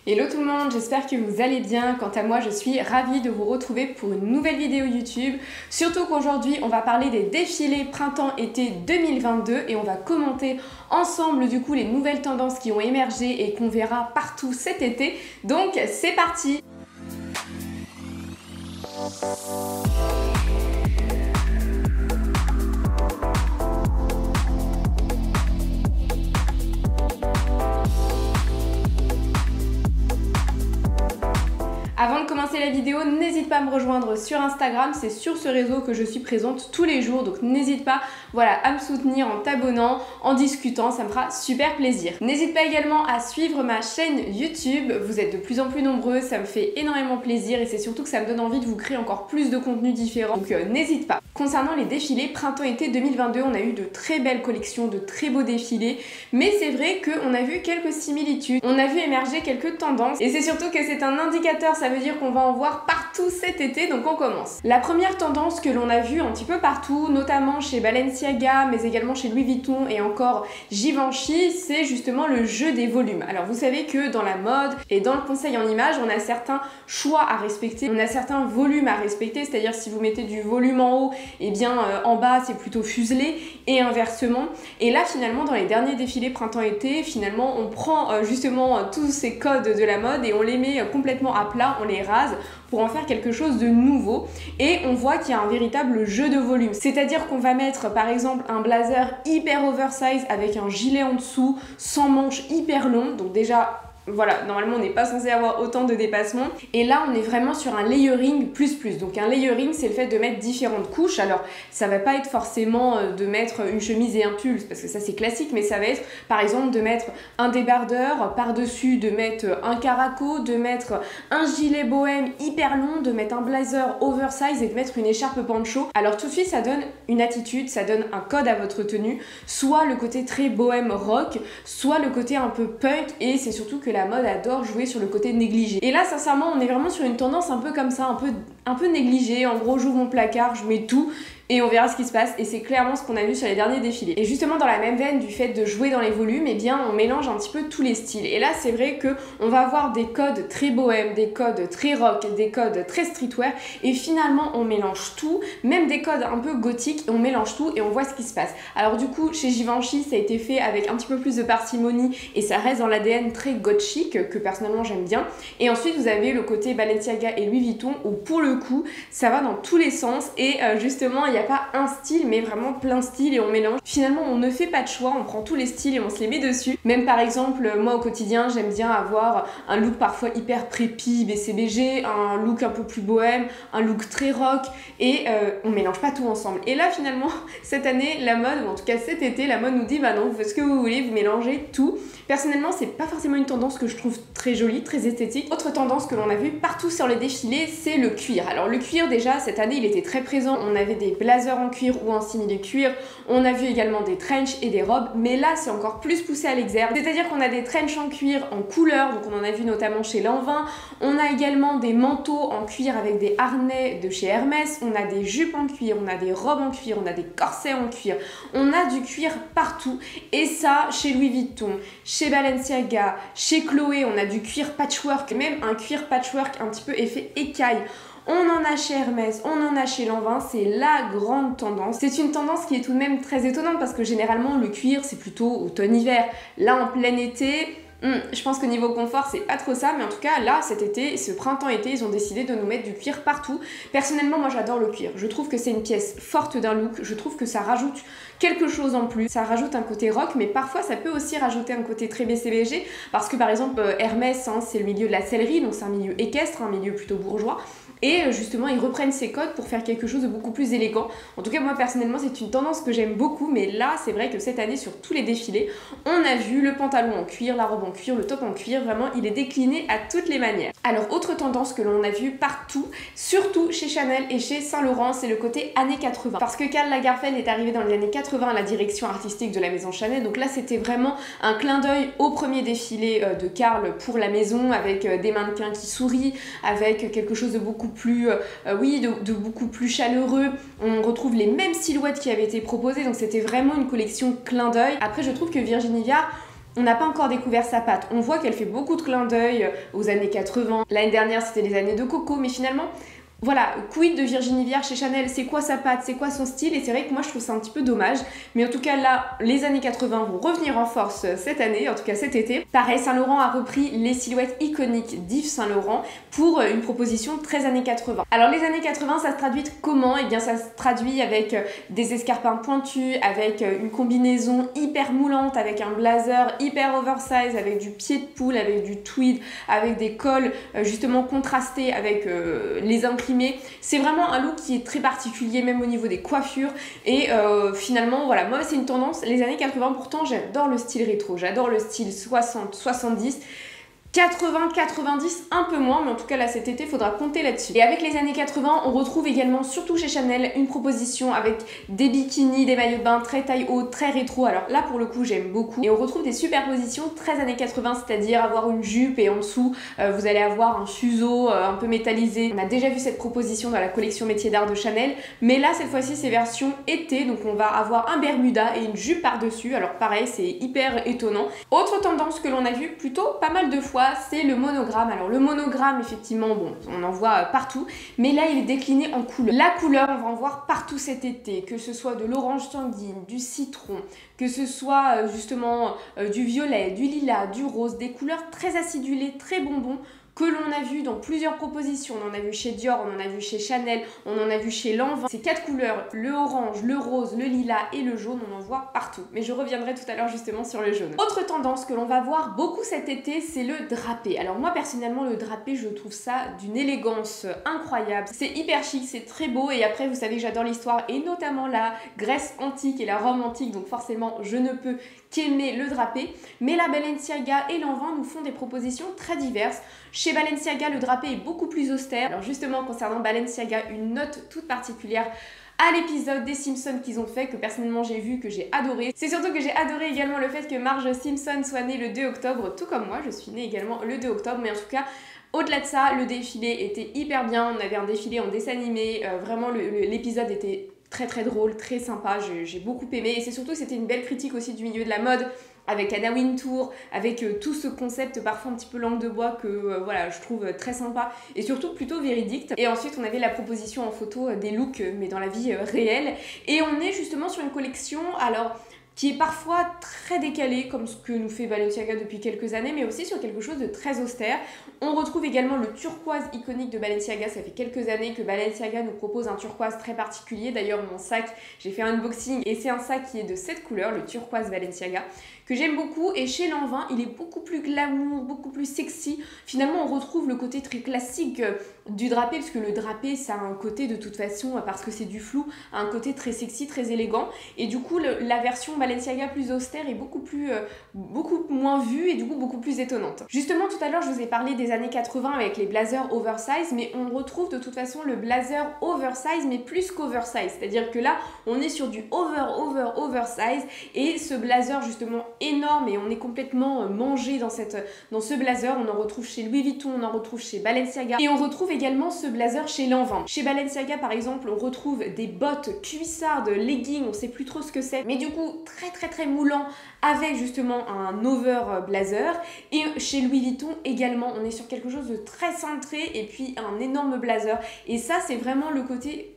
Hello tout le monde, j'espère que vous allez bien. Quant à moi, je suis ravie de vous retrouver pour une nouvelle vidéo YouTube. Surtout qu'aujourd'hui, on va parler des défilés printemps-été 2022 et on va commenter ensemble du coup les nouvelles tendances qui ont émergé et qu'on verra partout cet été. Donc c'est parti! Avant de commencer la vidéo, n'hésite pas à me rejoindre sur Instagram, c'est sur ce réseau que je suis présente tous les jours, donc n'hésite pas à me soutenir en t'abonnant, en discutant, ça me fera super plaisir. N'hésite pas également à suivre ma chaîne YouTube, vous êtes de plus en plus nombreux, ça me fait énormément plaisir et c'est surtout que ça me donne envie de vous créer encore plus de contenu différent, donc n'hésite pas. Concernant les défilés printemps-été 2022, on a eu de très belles collections, de très beaux défilés, mais c'est vrai qu'on a vu quelques similitudes, on a vu émerger quelques tendances et c'est surtout que c'est un indicateur, ça veut dire qu'on va en voir partout cet été, donc on commence. La première tendance que l'on a vue un petit peu partout, notamment chez Balenciaga, mais également chez Louis Vuitton et encore Givenchy, c'est justement le jeu des volumes. Alors vous savez que dans la mode et dans le conseil en images, on a certains choix à respecter, on a certains volumes à respecter, c'est-à-dire si vous mettez du volume en haut, et bien en bas c'est plutôt fuselé et inversement. Et là finalement dans les derniers défilés printemps-été, finalement on prend justement tous ces codes de la mode et on les met complètement à plat, on les rase pour en faire quelque chose de nouveau et on voit qu'il y a un véritable jeu de volume. C'est-à-dire qu'on va mettre par exemple un blazer hyper oversize avec un gilet en dessous, sans manches hyper long, donc déjà voilà, normalement on n'est pas censé avoir autant de dépassements. Et là on est vraiment sur un layering plus. Donc un layering c'est le fait de mettre différentes couches. Alors ça va pas être forcément de mettre une chemise et un pull parce que ça c'est classique, mais ça va être par exemple de mettre un débardeur par-dessus, de mettre un caraco, de mettre un gilet bohème hyper long, de mettre un blazer oversize et de mettre une écharpe pancho. Alors tout de suite ça donne une attitude, ça donne un code à votre tenue, soit le côté très bohème rock, soit le côté un peu punk, et c'est surtout que la mode adore jouer sur le côté négligé. Et là sincèrement on est vraiment sur une tendance un peu comme ça, un peu négligée. En gros j'ouvre mon placard, je mets tout et on verra ce qui se passe, et c'est clairement ce qu'on a vu sur les derniers défilés. Et justement dans la même veine du fait de jouer dans les volumes, eh bien on mélange un petit peu tous les styles. Et là c'est vrai que on va avoir des codes très bohèmes, des codes très rock, des codes très streetwear, et finalement on mélange tout, même des codes un peu gothiques, et on mélange tout et on voit ce qui se passe. Alors du coup chez Givenchy ça a été fait avec un petit peu plus de parcimonie et ça reste dans l'ADN très goth chic que personnellement j'aime bien. Et ensuite vous avez le côté Balenciaga et Louis Vuitton où pour le coup ça va dans tous les sens et justement il n'y a pas un style mais vraiment plein de styles et on mélange. Finalement on ne fait pas de choix, on prend tous les styles et on se les met dessus. Même par exemple moi au quotidien j'aime bien avoir un look parfois hyper préppy, BCBG, un look un peu plus bohème, un look très rock, et on mélange pas tout ensemble. Et là finalement cette année la mode, ou en tout cas cet été la mode nous dit bah non, vous faites ce que vous voulez, vous mélangez tout. Personnellement c'est pas forcément une tendance que je trouve très jolie, très esthétique. Autre tendance que l'on a vu partout sur les défilés, c'est le cuir. Alors le cuir déjà cette année il était très présent, on avait des blazers en cuir ou en simili cuir, on a vu également des trench et des robes, mais là c'est encore plus poussé à l'exergue, c'est-à-dire qu'on a des trench en cuir en couleur, donc on en a vu notamment chez Lanvin, on a également des manteaux en cuir avec des harnais de chez Hermès, on a des jupes en cuir, on a des robes en cuir, on a des corsets en cuir, on a du cuir partout, et ça chez Louis Vuitton, chez Balenciaga, chez Chloé, on a du cuir patchwork, même un cuir patchwork un petit peu effet écaille. On en a chez Hermès, on en a chez Lanvin, c'est la grande tendance. C'est une tendance qui est tout de même très étonnante parce que généralement le cuir c'est plutôt automne-hiver. Là en plein été, je pense que niveau confort c'est pas trop ça, mais en tout cas là cet été, ce printemps-été, ils ont décidé de nous mettre du cuir partout. Personnellement moi j'adore le cuir, je trouve que c'est une pièce forte d'un look, je trouve que ça rajoute quelque chose en plus, ça rajoute un côté rock, mais parfois ça peut aussi rajouter un côté très BCBG, parce que par exemple Hermès c'est le milieu de la sellerie, donc c'est un milieu équestre, un milieu plutôt bourgeois, et justement ils reprennent ces codes pour faire quelque chose de beaucoup plus élégant. En tout cas moi personnellement c'est une tendance que j'aime beaucoup, mais là c'est vrai que cette année sur tous les défilés on a vu le pantalon en cuir, la robe en cuir, le top en cuir, vraiment il est décliné à toutes les manières. Alors autre tendance que l'on a vu partout, surtout chez Chanel et chez Saint Laurent, c'est le côté années 80, parce que Karl Lagerfeld est arrivé dans les années 80 à la direction artistique de la maison Chanel, donc là c'était vraiment un clin d'œil au premier défilé de Karl pour la maison, avec des mannequins qui sourient, avec quelque chose de beaucoup plus beaucoup plus chaleureux. On retrouve les mêmes silhouettes qui avaient été proposées, donc c'était vraiment une collection clin d'œil. Après je trouve que Virginie Viard on n'a pas encore découvert sa patte. On voit qu'elle fait beaucoup de clins d'œil aux années 80. L'année dernière, c'était les années de Coco, mais finalement, voilà, quid de Virginie Viard chez Chanel, c'est quoi sa patte, c'est quoi son style, et c'est vrai que moi je trouve ça un petit peu dommage, mais en tout cas là, les années 80 vont revenir en force cette année, en tout cas cet été. Pareil, Saint Laurent a repris les silhouettes iconiques d'Yves Saint Laurent pour une proposition très années 80. Alors les années 80, ça se traduit comment? Eh bien ça se traduit avec des escarpins pointus, avec une combinaison hyper moulante, avec un blazer hyper oversize, avec du pied de poule, avec du tweed, avec des cols justement contrastés avec les imprimés. C'est vraiment un look qui est très particulier, même au niveau des coiffures. Et finalement, voilà, moi c'est une tendance. Les années 80, pourtant, j'adore le style rétro, j'adore le style 60, 70. 80, 90, un peu moins, mais en tout cas là cet été, il faudra compter là-dessus. Et avec les années 80, on retrouve également, surtout chez Chanel, une proposition avec des bikinis, des maillots de bain très taille haute, très rétro. Alors là pour le coup j'aime beaucoup. Et on retrouve des superpositions très années 80, c'est-à-dire avoir une jupe et en dessous vous allez avoir un fuseau un peu métallisé. On a déjà vu cette proposition dans la collection métiers d'art de Chanel, mais là cette fois-ci c'est version été, donc on va avoir un bermuda et une jupe par-dessus. Alors pareil, c'est hyper étonnant. Autre tendance que l'on a vu plutôt pas mal de fois, c'est le monogramme. Alors le monogramme, effectivement, bon, on en voit partout, mais là il est décliné en couleurs. La couleur, on va en voir partout cet été, que ce soit de l'orange sanguine, du citron, que ce soit justement du violet, du lilas, du rose, des couleurs très acidulées, très bonbons, que l'on a vu dans plusieurs propositions. On en a vu chez Dior, on en a vu chez Chanel, on en a vu chez Lanvin. Ces 4 couleurs, le orange, le rose, le lilas et le jaune, on en voit partout. Mais je reviendrai tout à l'heure justement sur le jaune. Autre tendance que l'on va voir beaucoup cet été, c'est le drapé. Alors moi personnellement, le drapé, je trouve ça d'une élégance incroyable. C'est hyper chic, c'est très beau, et après vous savez que j'adore l'histoire et notamment la Grèce antique et la Rome antique, donc forcément je ne peux qu'aimer le drapé. Mais la Balenciaga et Lanvin nous font des propositions très diverses. Chez Balenciaga, le drapé est beaucoup plus austère. Alors justement, concernant Balenciaga, une note toute particulière à l'épisode des Simpsons qu'ils ont fait, que personnellement j'ai vu, que j'ai adoré. C'est surtout que j'ai adoré également le fait que Marge Simpson soit née le 2 octobre, tout comme moi, je suis née également le 2 octobre, mais en tout cas, au-delà de ça, le défilé était hyper bien. On avait un défilé en dessin animé, vraiment l'épisode était très très drôle, très sympa, j'ai beaucoup aimé, et c'est surtout que c'était une belle critique aussi du milieu de la mode, avec Anna Wintour, avec tout ce concept parfois un petit peu langue de bois que voilà, je trouve très sympa et surtout plutôt véridique. Et ensuite on avait la proposition en photo des looks mais dans la vie réelle, et on est justement sur une collection alors qui est parfois très décalé comme ce que nous fait Balenciaga depuis quelques années, mais aussi sur quelque chose de très austère. On retrouve également le turquoise iconique de Balenciaga. Ça fait quelques années que Balenciaga nous propose un turquoise très particulier. D'ailleurs mon sac, j'ai fait un unboxing et c'est un sac qui est de cette couleur, le turquoise Balenciaga, que j'aime beaucoup. Et chez Lanvin, il est beaucoup plus glamour, beaucoup plus sexy. Finalement on retrouve le côté très classique du drapé, parce que le drapé ça a un côté de toute façon, parce que c'est du flou, un côté très sexy, très élégant, et du coup la version Balenciaga plus austère est beaucoup moins vue et du coup beaucoup plus étonnante. Justement tout à l'heure je vous ai parlé des années 80 avec les blazers oversize, mais on retrouve de toute façon le blazer oversize, mais plus qu'oversize, c'est-à-dire que là on est sur du oversize, et ce blazer justement énorme, et on est complètement mangé dans ce blazer. On en retrouve chez Louis Vuitton, on en retrouve chez Balenciaga, et on retrouve également ce blazer chez Lanvin. Chez Balenciaga par exemple, on retrouve des bottes cuissardes, leggings, on sait plus trop ce que c'est, mais du coup très moulant, avec justement un over blazer. Et chez Louis Vuitton également, on est sur quelque chose de très cintré et puis un énorme blazer, et ça c'est vraiment le côté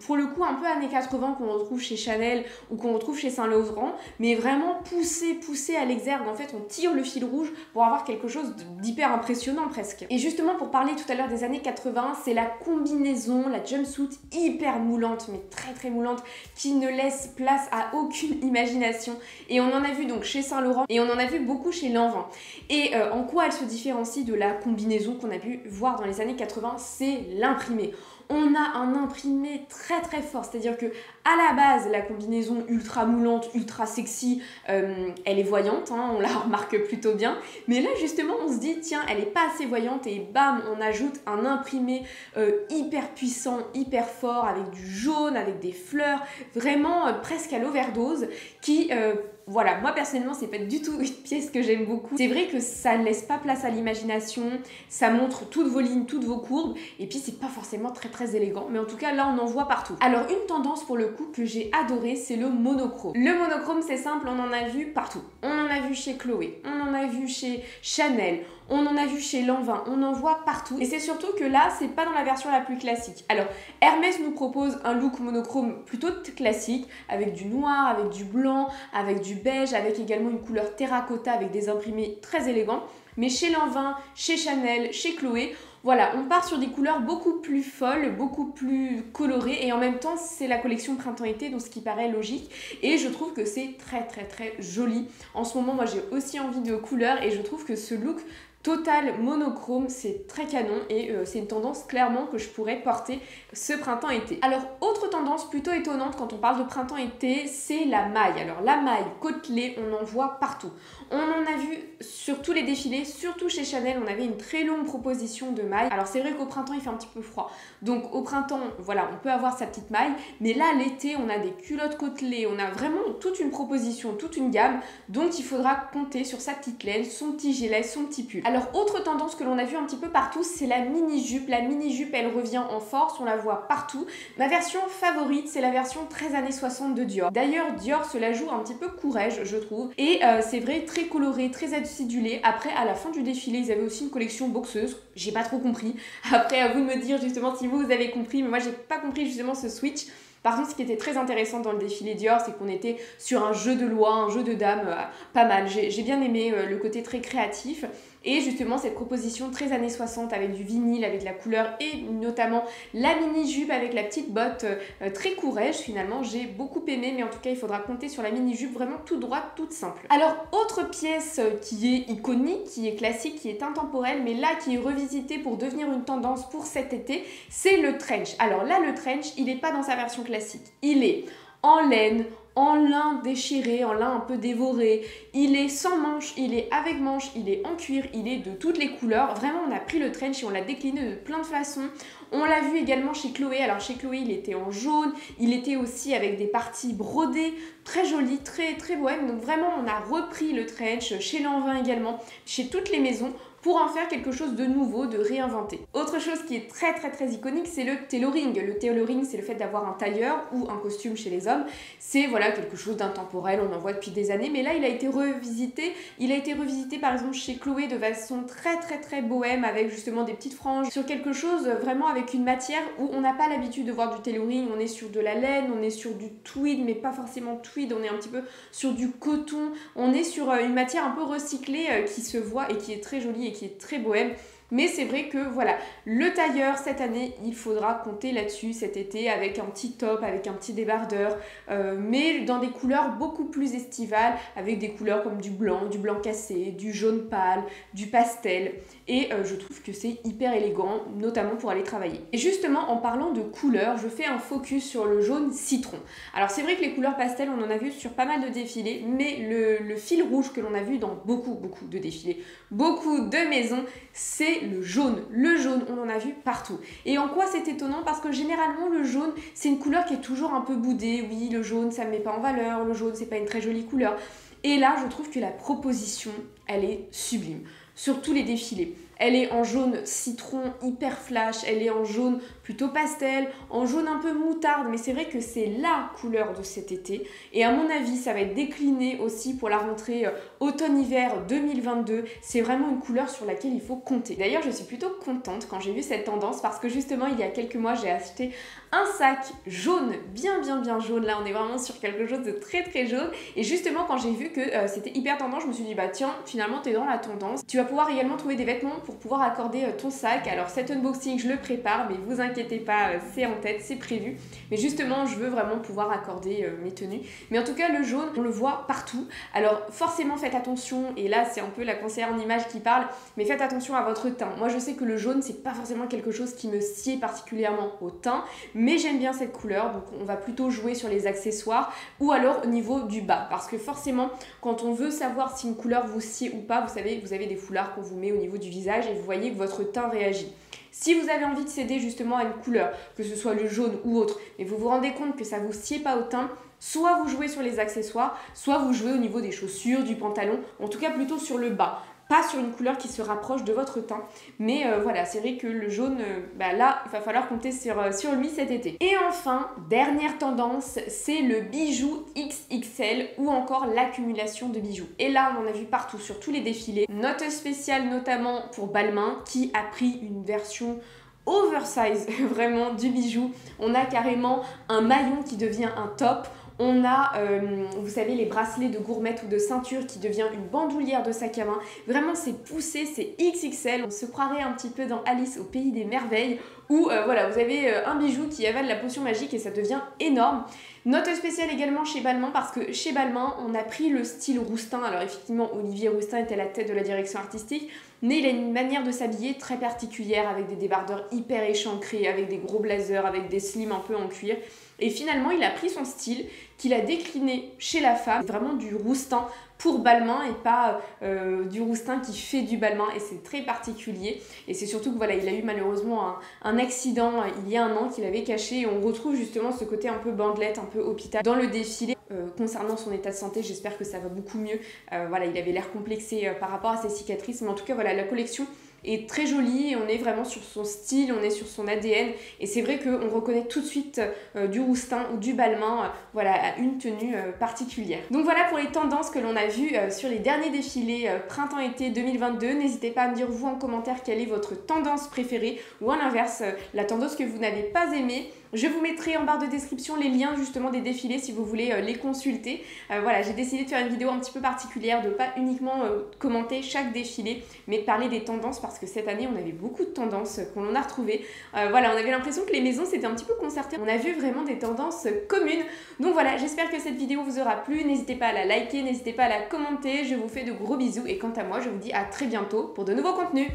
pour le coup un peu années 80 qu'on retrouve chez Chanel ou qu'on retrouve chez Saint Laurent, mais vraiment poussé à l'exergue. En fait on tire le fil rouge pour avoir quelque chose d'hyper impressionnant presque. Et justement pour parler tout à l'heure des années 80, c'est la combinaison, la jumpsuit hyper moulante, mais très moulante, qui ne laisse place à aucune imagination. Et on en a vu donc chez Saint Laurent et on en a vu beaucoup chez Lanvin. Et en quoi elle se différencie de la combinaison qu'on a pu voir dans les années 80, c'est l'imprimé. On a un imprimé très fort, c'est-à-dire que à la base la combinaison ultra moulante, ultra sexy, elle est voyante, hein, on la remarque plutôt bien, mais là justement on se dit tiens elle est pas assez voyante, et bam on ajoute un imprimé hyper puissant, hyper fort, avec du jaune, avec des fleurs, vraiment presque à l'overdose, qui voilà, moi personnellement c'est pas du tout une pièce que j'aime beaucoup. C'est vrai que ça ne laisse pas place à l'imagination, ça montre toutes vos lignes, toutes vos courbes, et puis c'est pas forcément très élégant, mais en tout cas là on en voit partout. Alors une tendance pour le coup que j'ai adoré, c'est le monochrome. Le monochrome, c'est simple, on en a vu partout. On en a vu chez Chloé, on en a vu chez Chanel, on en a vu chez Lanvin, on en voit partout. Et c'est surtout que là, c'est pas dans la version la plus classique. Alors, Hermès nous propose un look monochrome plutôt classique, avec du noir, avec du blanc, avec du beige, avec également une couleur terracotta avec des imprimés très élégants. Mais chez Lanvin, chez Chanel, chez Chloé, voilà, on part sur des couleurs beaucoup plus folles, beaucoup plus colorées et en même temps c'est la collection printemps-été, donc ce qui paraît logique et je trouve que c'est très joli. En ce moment, moi j'ai aussi envie de couleurs et je trouve que ce look total monochrome, c'est très canon et c'est une tendance clairement que je pourrais porter ce printemps-été. Alors, autre tendance plutôt étonnante quand on parle de printemps-été, c'est la maille. Alors, la maille côtelée, on en voit partout. On en a vu sur tous les défilés, surtout chez Chanel, on avait une très longue proposition de maille. Alors, c'est vrai qu'au printemps, il fait un petit peu froid. Donc, au printemps, voilà, on peut avoir sa petite maille. Mais là, l'été, on a des culottes côtelées, on a vraiment toute une proposition, toute une gamme. Donc, il faudra compter sur sa petite laine, son petit gilet, son petit pull. Alors, autre tendance que l'on a vu un petit peu partout, c'est la mini-jupe. La mini-jupe, elle revient en force, on la voit partout. Ma version favorite, c'est la version 13 années 60 de Dior. D'ailleurs, Dior se la joue un petit peu courage, je trouve. Et c'est vrai, très coloré, très acidulé. Après, à la fin du défilé, ils avaient aussi une collection boxeuse. J'ai pas trop compris. Après, à vous de me dire justement si vous avez compris. Mais moi, j'ai pas compris justement ce switch. Par contre, ce qui était très intéressant dans le défilé Dior, c'est qu'on était sur un jeu de loi, un jeu de dames, pas mal. J'ai bien aimé le côté très créatif. Et justement, cette proposition 13 années 60 avec du vinyle, avec la couleur et notamment la mini-jupe avec la petite botte très courage finalement, j'ai beaucoup aimé. Mais en tout cas, il faudra compter sur la mini-jupe vraiment toute droite, toute simple. Alors, autre pièce qui est iconique, qui est classique, qui est intemporelle, mais là qui est revisitée pour devenir une tendance pour cet été, c'est le trench. Alors là, le trench, il n'est pas dans sa version classique. Il est en laine, en lin déchiré, en lin un peu dévoré, il est sans manches, il est avec manches, il est en cuir, il est de toutes les couleurs. Vraiment, on a pris le trench et on l'a décliné de plein de façons. On l'a vu également chez Chloé. Alors chez Chloé, il était en jaune, il était aussi avec des parties brodées, très jolies, très bohème. Donc vraiment, on a repris le trench chez Lanvin également, chez toutes les maisons, pour en faire quelque chose de nouveau, de réinventé. Autre chose qui est très iconique, c'est le tailoring. Le tailoring, c'est le fait d'avoir un tailleur ou un costume chez les hommes. C'est voilà quelque chose d'intemporel, on en voit depuis des années, mais là il a été revisité. Il a été revisité par exemple chez Chloé de façon très bohème, avec justement des petites franges, sur quelque chose vraiment avec une matière où on n'a pas l'habitude de voir du tailoring. On est sur de la laine, on est sur du tweed, mais pas forcément tweed, on est un petit peu sur du coton, on est sur une matière un peu recyclée qui se voit et qui est très jolie et qui est très bohème. Mais c'est vrai que voilà, le tailleur cette année, il faudra compter là-dessus cet été avec un petit top, avec un petit débardeur, mais dans des couleurs beaucoup plus estivales, avec des couleurs comme du blanc cassé, du jaune pâle, du pastel. Et je trouve que c'est hyper élégant, notamment pour aller travailler. Et justement, en parlant de couleurs, je fais un focus sur le jaune citron. Alors c'est vrai que les couleurs pastel, on en a vu sur pas mal de défilés, mais le fil rouge que l'on a vu dans beaucoup de défilés, beaucoup de maisons, c'est le jaune. Le jaune, on en a vu partout. Et en quoi c'est étonnant? Parce que généralement, le jaune, c'est une couleur qui est toujours un peu boudée. Oui, le jaune, ça ne met pas en valeur. Le jaune, c'est pas une très jolie couleur. Et là, je trouve que la proposition, elle est sublime. Sur tous les défilés. Elle est en jaune citron hyper flash, elle est en jaune plutôt pastel, en jaune un peu moutarde, mais c'est vrai que c'est la couleur de cet été. Et à mon avis, ça va être décliné aussi pour la rentrée automne-hiver 2022. C'est vraiment une couleur sur laquelle il faut compter. D'ailleurs, je suis plutôt contente quand j'ai vu cette tendance parce que justement, il y a quelques mois, j'ai acheté un sac jaune, bien jaune. Là, on est vraiment sur quelque chose de très jaune. Et justement, quand j'ai vu que c'était hyper tendance, je me suis dit, bah tiens, finalement, t'es dans la tendance. Tu vas pouvoir également trouver des vêtements pour pouvoir accorder ton sac. Alors cet unboxing, je le prépare, mais vous inquiétez pas, c'est en tête, c'est prévu. Mais justement, je veux vraiment pouvoir accorder mes tenues. Mais en tout cas, le jaune, on le voit partout. Alors forcément, faites attention, et là, c'est un peu la conseillère en image qui parle, mais faites attention à votre teint. Moi, je sais que le jaune, c'est pas forcément quelque chose qui me sied particulièrement au teint, mais j'aime bien cette couleur, donc on va plutôt jouer sur les accessoires ou alors au niveau du bas. Parce que forcément, quand on veut savoir si une couleur vous sied ou pas, vous savez, vous avez des foulards qu'on vous met au niveau du visage et vous voyez que votre teint réagit. Si vous avez envie de céder justement à une couleur, que ce soit le jaune ou autre, mais vous vous rendez compte que ça ne vous sied pas au teint, soit vous jouez sur les accessoires, soit vous jouez au niveau des chaussures, du pantalon, en tout cas plutôt sur le bas. pas sur une couleur qui se rapproche de votre teint. Mais voilà, c'est vrai que le jaune, là, il va falloir compter sur lui cet été. Et enfin, dernière tendance, c'est le bijou XXL ou encore l'accumulation de bijoux. Et là, on en a vu partout, sur tous les défilés. Note spéciale notamment pour Balmain, qui a pris une version oversize vraiment du bijou. On a carrément un maillon qui devient un top. On a, vous savez, les bracelets de gourmette ou de ceinture qui devient une bandoulière de sac à main. Vraiment, c'est poussé, c'est XXL. On se croirait un petit peu dans Alice au pays des merveilles où, voilà, vous avez un bijou qui avale la potion magique et ça devient énorme. Note spéciale également chez Balmain parce que chez Balmain, on a pris le style Roustin. Alors effectivement, Olivier Roustin était à la tête de la direction artistique, mais il a une manière de s'habiller très particulière avec des débardeurs hyper échancrés, avec des gros blazers, avec des slims un peu en cuir. Et finalement, il a pris son style, qu'il a décliné chez la femme, vraiment du Roustin pour Balmain et pas du Roustin qui fait du Balmain, et c'est très particulier. Et c'est surtout que voilà, il a eu malheureusement un accident il y a un an qu'il avait caché, et on retrouve justement ce côté un peu bandelette, un peu hôpital dans le défilé. Concernant son état de santé, j'espère que ça va beaucoup mieux. Voilà, il avait l'air complexé par rapport à ses cicatrices, mais en tout cas voilà, la collection est très jolie et on est vraiment sur son style, on est sur son ADN, et c'est vrai qu'on reconnaît tout de suite du Roustin ou du Balmain, voilà, à une tenue particulière. Donc voilà pour les tendances que l'on a vues sur les derniers défilés printemps-été 2022. N'hésitez pas à me dire vous en commentaire quelle est votre tendance préférée, ou à l'inverse, la tendance que vous n'avez pas aimée. Je vous mettrai en barre de description les liens justement des défilés si vous voulez les consulter. Voilà, j'ai décidé de faire une vidéo un petit peu particulière, de pas uniquement commenter chaque défilé, mais de parler des tendances, parce que cette année on avait beaucoup de tendances qu'on a retrouvées. Voilà, on avait l'impression que les maisons s'étaient un petit peu concertées. On a vu vraiment des tendances communes. Donc voilà, j'espère que cette vidéo vous aura plu. N'hésitez pas à la liker, n'hésitez pas à la commenter. Je vous fais de gros bisous et quant à moi, je vous dis à très bientôt pour de nouveaux contenus.